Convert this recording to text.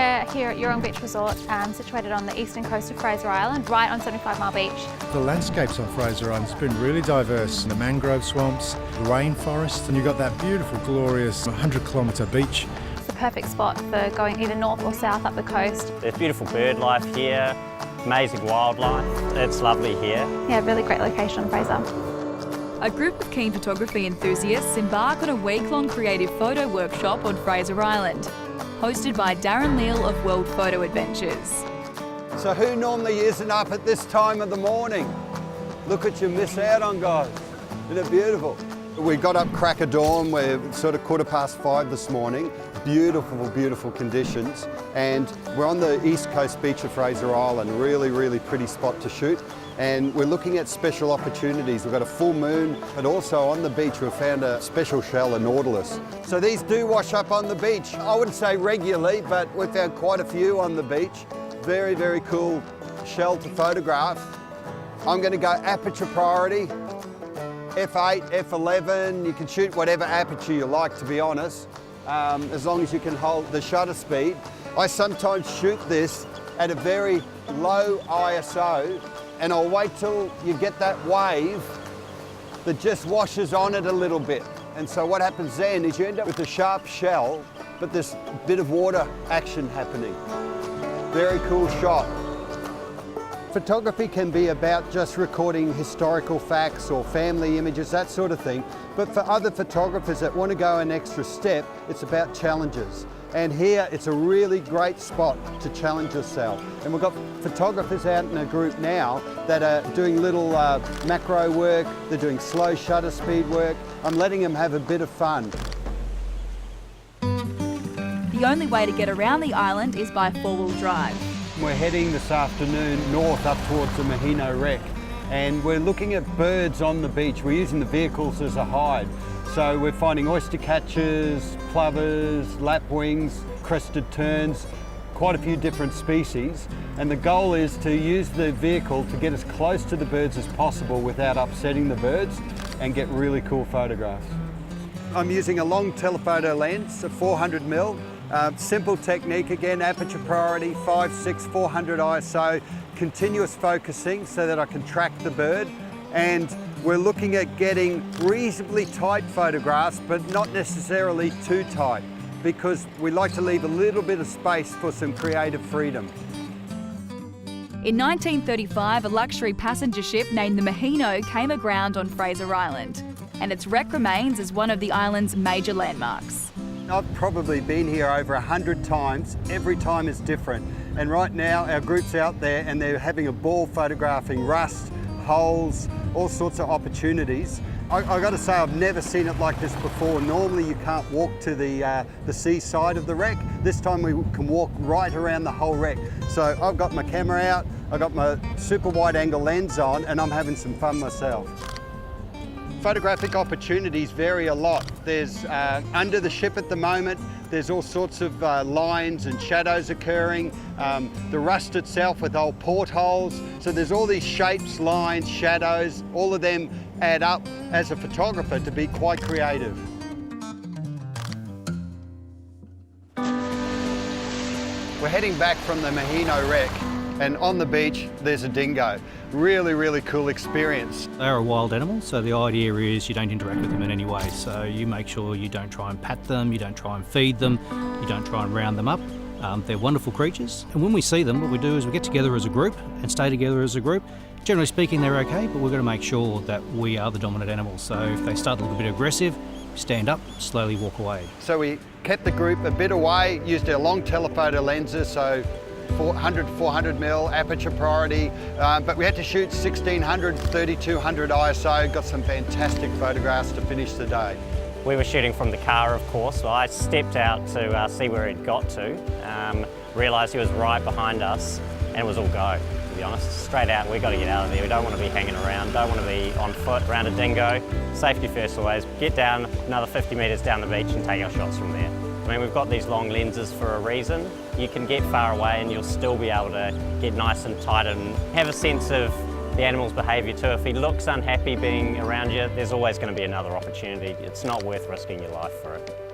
We're here at Eurong Beach Resort, situated on the eastern coast of Fraser Island, right on 75 Mile Beach. The landscapes on Fraser Island has been really diverse. The mangrove swamps, the rainforests, and you've got that beautiful, glorious 100-kilometre beach. It's the perfect spot for going either north or south up the coast. There's beautiful bird life here, amazing wildlife. It's lovely here. Yeah, really great location on Fraser. A group of keen photography enthusiasts embark on a week-long creative photo workshop on Fraser Island, hosted by Darren Leal of World Photo Adventures. So who normally isn't up at this time of the morning? Look what you miss out on, guys. Isn't it beautiful? We got up crack of dawn. We're sort of 5:15 this morning. Beautiful, beautiful conditions. And we're on the east coast beach of Fraser Island. Really, really pretty spot to shoot. And we're looking at special opportunities. We've got a full moon, but also on the beach we've found a special shell, a nautilus. So these do wash up on the beach. I wouldn't say regularly, but we've found quite a few on the beach. Very, very cool shell to photograph. I'm going to go aperture priority, f8, f11. You can shoot whatever aperture you like, to be honest, as long as you can hold the shutter speed. I sometimes shoot this at a very low ISO, and I'll wait till you get that wave that just washes on it a little bit. And so what happens then is you end up with a sharp shell, but there's a bit of water action happening. Very cool shot. Photography can be about just recording historical facts or family images, that sort of thing. But for other photographers that want to go an extra step, it's about challenges. And here it's a really great spot to challenge yourself. And we've got photographers out in a group now that are doing little macro work, they're doing slow shutter speed work. I'm letting them have a bit of fun. The only way to get around the island is by four-wheel drive. We're heading this afternoon north up towards the Maheno Wreck, and we're looking at birds on the beach. We're using the vehicles as a hide. So we're finding oyster catchers, plovers, lapwings, crested terns, quite a few different species. And the goal is to use the vehicle to get as close to the birds as possible without upsetting the birds and get really cool photographs. I'm using a long telephoto lens, a 400mm. Simple technique again, aperture priority, 5/6, 400 ISO, continuous focusing so that I can track the bird. And we're looking at getting reasonably tight photographs, but not necessarily too tight, because we like to leave a little bit of space for some creative freedom. In 1935, a luxury passenger ship named the Maheno came aground on Fraser Island, and its wreck remains as one of the island's major landmarks. I've probably been here over 100 times. Every time is different. And right now our group's out there and they're having a ball photographing rust, holes, all sorts of opportunities. I got to say, I've never seen it like this before. Normally you can't walk to the seaside of the wreck. This time we can walk right around the whole wreck. So I've got my camera out, I've got my super wide angle lens on, and I'm having some fun myself. Photographic opportunities vary a lot. There's under the ship at the moment, there's all sorts of lines and shadows occurring. The rust itself with old portholes. So there's all these shapes, lines, shadows, all of them add up as a photographer to be quite creative. We're heading back from the Maheno Wreck, and on the beach there's a dingo. Really, really cool experience. They're a wild animal, so the idea is you don't interact with them in any way. So you make sure you don't try and pat them, you don't try and feed them, you don't try and round them up. They're wonderful creatures, and when we see them, what we do is we get together as a group and stay together as a group. Generally speaking, they're okay, but we've got to make sure that we are the dominant animal. So if they start a little bit aggressive, stand up, slowly walk away. So we kept the group a bit away, used our long telephoto lenses, so 400mm aperture priority, but we had to shoot 1600, 3200 ISO, got some fantastic photographs to finish the day. We were shooting from the car, of course, so I stepped out to see where he'd got to, realised he was right behind us, and it was all go, to be honest. Straight out, we've got to get out of there. We don't want to be hanging around, don't want to be on foot around a dingo. Safety first always. Get down another 50 metres down the beach and take our shots from there. I mean, we've got these long lenses for a reason. You can get far away and you'll still be able to get nice and tight and have a sense of the animal's behaviour too. If he looks unhappy being around you, there's always going to be another opportunity. It's not worth risking your life for it.